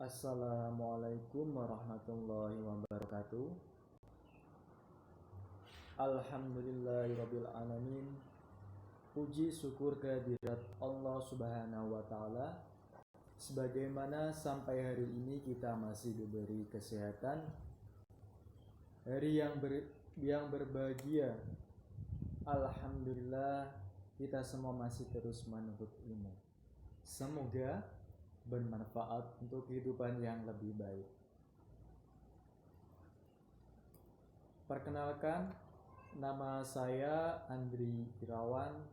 Assalamualaikum warahmatullahi wabarakatuh. Alhamdulillahirabbil alamin. Puji syukur kehadirat Allah Subhanahu wa taala. Sebagaimana sampai hari ini kita masih diberi kesehatan, hari yang berbahagia. Alhamdulillah, kita semua masih terus menuntut ilmu. Semoga bermanfaat untuk kehidupan yang lebih baik. Perkenalkan, nama saya Andri Irawan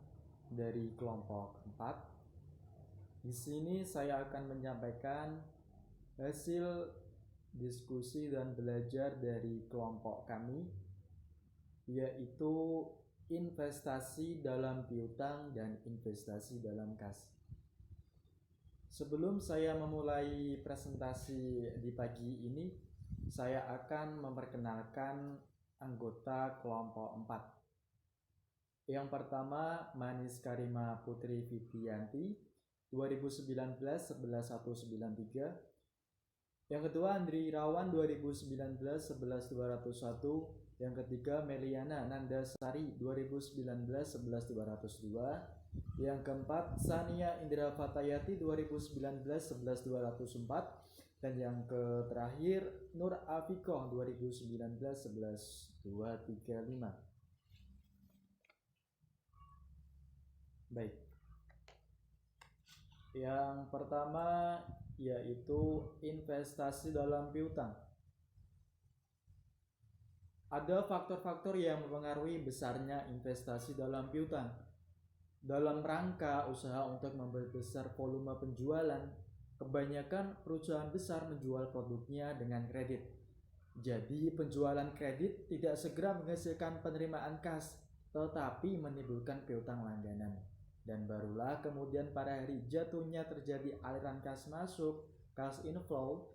dari kelompok 4. Di sini saya akan menyampaikan hasil diskusi dan belajar dari kelompok kami, yaitu investasi dalam piutang dan investasi dalam kas. Sebelum saya memulai presentasi di pagi ini, saya akan memperkenalkan anggota kelompok 4. Yang pertama, Manis Karima Putri Fitriyanti, 2019-11193. Yang kedua, Andri Irawan, 2019-11201. Yang ketiga, Meliana Nandasari, 2019-11202. Yang keempat, Sania Indra Fatayati, 2019-11204. Dan yang terakhir, Nur Afikoh, 2019-11235. Baik. Yang pertama yaitu investasi dalam piutang. Ada faktor-faktor yang mempengaruhi besarnya investasi dalam piutang. Dalam rangka usaha untuk memperbesar volume penjualan, kebanyakan perusahaan besar menjual produknya dengan kredit. Jadi penjualan kredit tidak segera menghasilkan penerimaan kas, tetapi menimbulkan piutang langganan. Dan barulah kemudian pada hari jatuhnya terjadi aliran kas masuk, cash inflow,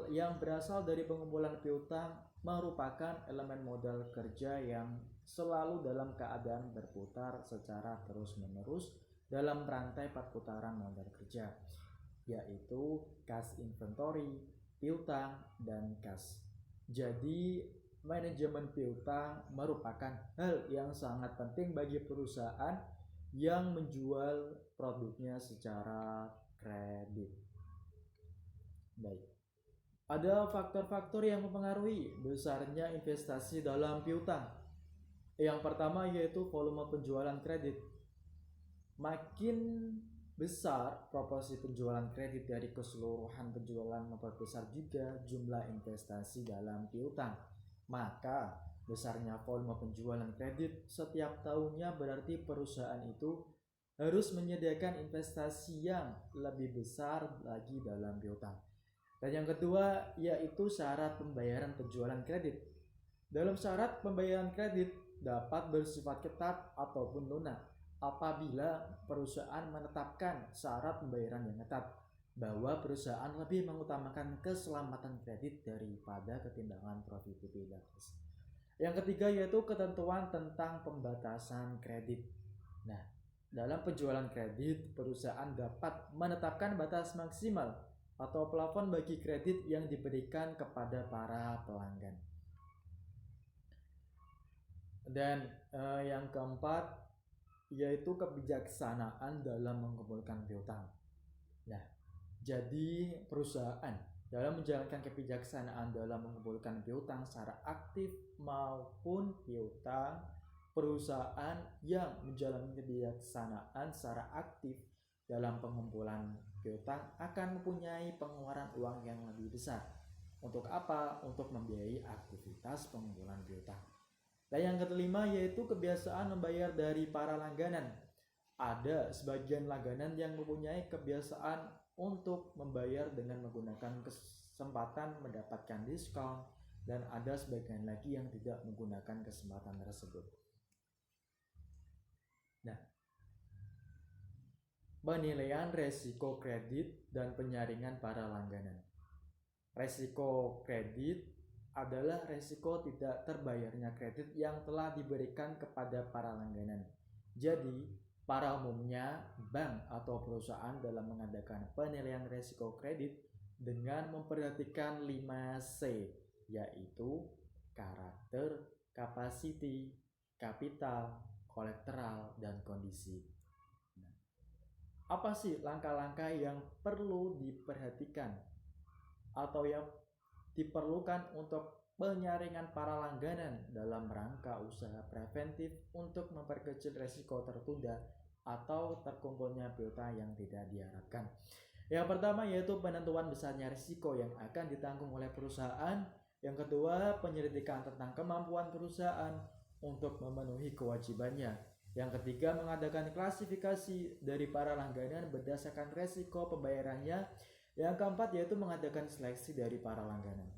yang berasal dari pengumpulan piutang merupakan elemen modal kerja yang selalu dalam keadaan berputar secara terus-menerus dalam rantai perputaran modal kerja, yaitu cash inventory, piutang, dan kas. Jadi manajemen piutang merupakan hal yang sangat penting bagi perusahaan yang menjual produknya secara kredit. Baik. Ada faktor-faktor yang mempengaruhi besarnya investasi dalam piutang. Yang pertama yaitu volume penjualan kredit. Makin besar proporsi penjualan kredit dari keseluruhan penjualan, memperbesar juga jumlah investasi dalam piutang. Maka besarnya volume penjualan kredit setiap tahunnya berarti perusahaan itu harus menyediakan investasi yang lebih besar lagi dalam piutang. Dan yang kedua yaitu syarat pembayaran penjualan kredit. Dalam syarat pembayaran kredit dapat bersifat ketat ataupun lunak apabila perusahaan menetapkan syarat pembayaran yang ketat, bahwa perusahaan lebih mengutamakan keselamatan kredit daripada ketimbangan profitabilitas. Yang ketiga yaitu ketentuan tentang pembatasan kredit. Nah, dalam penjualan kredit, perusahaan dapat menetapkan batas maksimal atau plafon bagi kredit yang diberikan kepada para pelanggan. Dan yang keempat yaitu kebijaksanaan dalam mengumpulkan piutang. Nah, jadi perusahaan dalam menjalankan kebijaksanaan dalam mengumpulkan piutang secara aktif maupun piutang, perusahaan yang menjalankan kebijaksanaan secara aktif dalam pengumpulan piutang akan mempunyai pengeluaran uang yang lebih besar. Untuk apa? Untuk membiayai aktivitas pengumpulan piutang. Dan yang kelima yaitu kebiasaan membayar dari para langganan. Ada sebagian langganan yang mempunyai kebiasaan untuk membayar dengan menggunakan kesempatan mendapatkan diskon, dan ada sebagian lagi yang tidak menggunakan kesempatan tersebut. Nah, penilaian resiko kredit dan penyaringan para langganan. Resiko kredit adalah resiko tidak terbayarnya kredit yang telah diberikan kepada para langganan. Jadi, pada umumnya bank atau perusahaan dalam mengadakan penilaian resiko kredit dengan memperhatikan 5C, yaitu karakter, capacity, kapital, kolateral, dan kondisi. Nah, apa sih langkah-langkah yang perlu diperhatikan atau yang diperlukan untuk penyaringan para langganan dalam rangka usaha preventif untuk memperkecil resiko tertunda atau terkumpulnya piutang yang tidak diharapkan? Yang pertama yaitu penentuan besarnya risiko yang akan ditanggung oleh perusahaan. Yang kedua, penyelidikan tentang kemampuan perusahaan untuk memenuhi kewajibannya. Yang ketiga, mengadakan klasifikasi dari para langganan berdasarkan risiko pembayarannya. Yang keempat yaitu mengadakan seleksi dari para langganan.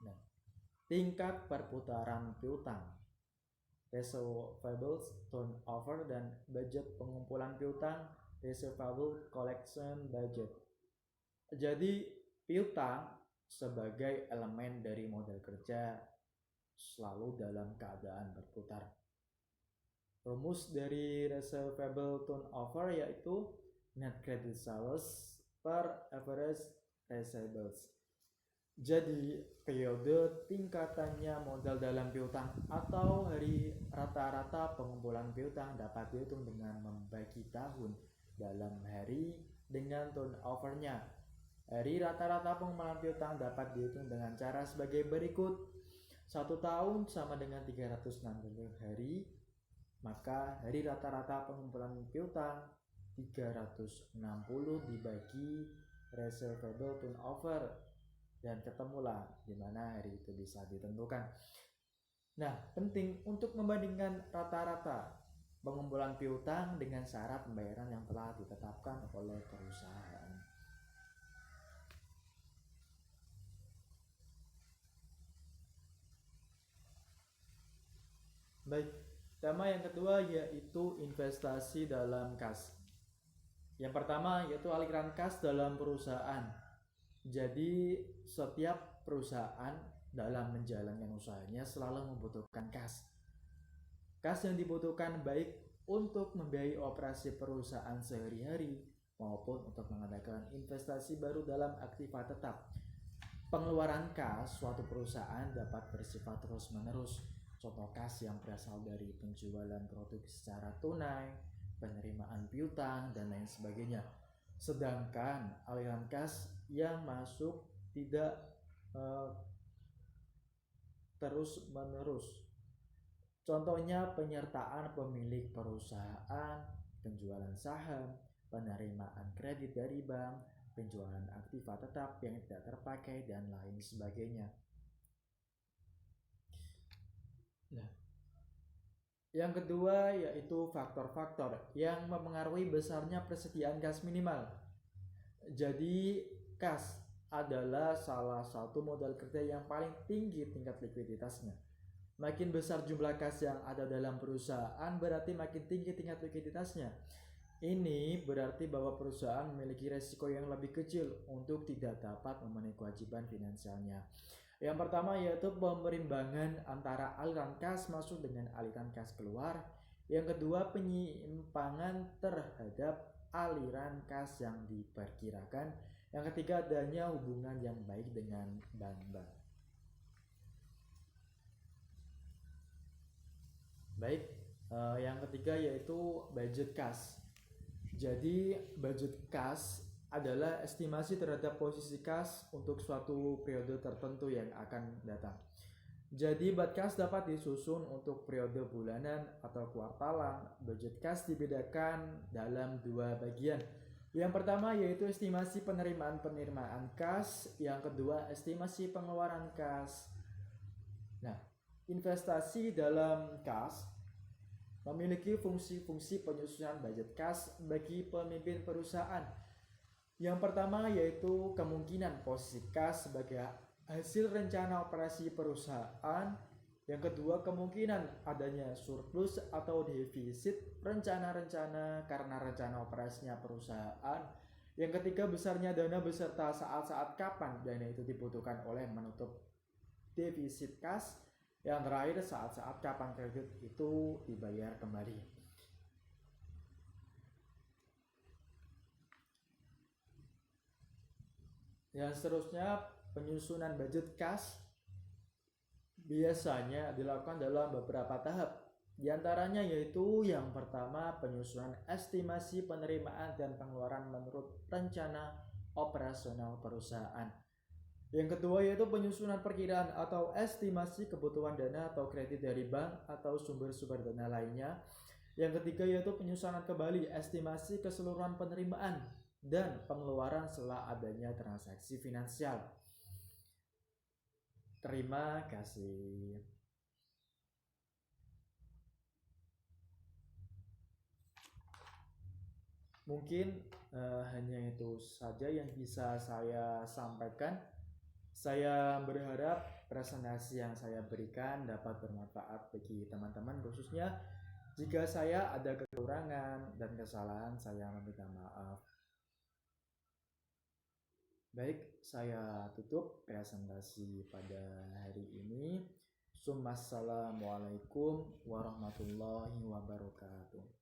Nah, tingkat perputaran piutang, receivables turnover, dan budget pengumpulan piutang, receivable collection budget. Jadi piutang sebagai elemen dari modal kerja selalu dalam keadaan berputar. Rumus dari receivable turnover yaitu net credit sales per average receivables. Jadi periode tingkatannya modal dalam piutang atau hari rata-rata pengumpulan piutang dapat dihitung dengan membagi tahun dalam hari dengan turnovernya. Hari rata-rata pengumpulan piutang dapat dihitung dengan cara sebagai berikut. 1 tahun sama dengan 360 hari, maka hari rata-rata pengumpulan piutang 360 dibagi receivable turnover, dan ketemulah di mana hari itu bisa ditentukan. Nah, penting untuk membandingkan rata-rata pengumpulan piutang dengan syarat pembayaran yang telah ditetapkan oleh perusahaan. Baik, tema yang kedua yaitu investasi dalam kas. Yang pertama yaitu aliran kas dalam perusahaan. Jadi setiap perusahaan dalam menjalankan usahanya selalu membutuhkan kas. Kas yang dibutuhkan baik untuk membiayai operasi perusahaan sehari-hari maupun untuk mengadakan investasi baru dalam aktiva tetap. Pengeluaran kas suatu perusahaan dapat bersifat terus-menerus. Contoh kas yang berasal dari penjualan produk secara tunai, penerimaan piutang, dan lain sebagainya. Sedangkan aliran kas yang masuk tidak terus-menerus. Contohnya penyertaan pemilik perusahaan, penjualan saham, penerimaan kredit dari bank, penjualan aktiva tetap yang tidak terpakai, dan lain sebagainya. Nah, yang kedua yaitu faktor-faktor yang mempengaruhi besarnya persediaan kas minimal. Jadi kas adalah salah satu modal kerja yang paling tinggi tingkat likuiditasnya. Makin besar jumlah kas yang ada dalam perusahaan berarti makin tinggi tingkat likuiditasnya. Ini berarti bahwa perusahaan memiliki resiko yang lebih kecil untuk tidak dapat memenuhi kewajiban finansialnya. Yang pertama yaitu pemerimbangan antara aliran kas masuk dengan aliran kas keluar. Yang kedua, penyimpangan terhadap aliran kas yang diperkirakan. Yang ketiga, adanya hubungan yang baik dengan bank-bank. Baik, yang ketiga yaitu budget kas. Jadi budget kas adalah estimasi terhadap posisi kas untuk suatu periode tertentu yang akan datang. Jadi budget kas dapat disusun untuk periode bulanan atau kuartalan. Budget kas dibedakan dalam 2 bagian. Yang pertama yaitu estimasi penerimaan kas, yang kedua estimasi pengeluaran kas. Nah, investasi dalam kas memiliki fungsi-fungsi penyusunan budget kas bagi pemimpin perusahaan. Yang pertama yaitu kemungkinan posisi kas sebagai hasil rencana operasi perusahaan. Yang kedua, kemungkinan adanya surplus atau defisit rencana-rencana karena rencana operasinya perusahaan. Yang ketiga, besarnya dana beserta saat-saat kapan dana itu dibutuhkan oleh menutup defisit kas. Yang terakhir, saat-saat kapan kredit itu dibayar kembali. Yang seterusnya, penyusunan budget kas biasanya dilakukan dalam beberapa tahap. Di antaranya yaitu yang pertama, penyusunan estimasi penerimaan dan pengeluaran menurut rencana operasional perusahaan. Yang kedua yaitu penyusunan perkiraan atau estimasi kebutuhan dana atau kredit dari bank atau sumber-sumber dana lainnya. Yang ketiga yaitu penyusunan kembali estimasi keseluruhan penerimaan dan pengeluaran setelah adanya transaksi finansial. Terima kasih. Mungkin hanya itu saja yang bisa saya sampaikan. Saya berharap presentasi yang saya berikan dapat bermanfaat bagi teman-teman, khususnya jika saya ada kekurangan dan kesalahan, saya meminta maaf. Baik, saya tutup presentasi pada hari ini. Assalamualaikum warahmatullahi wabarakatuh.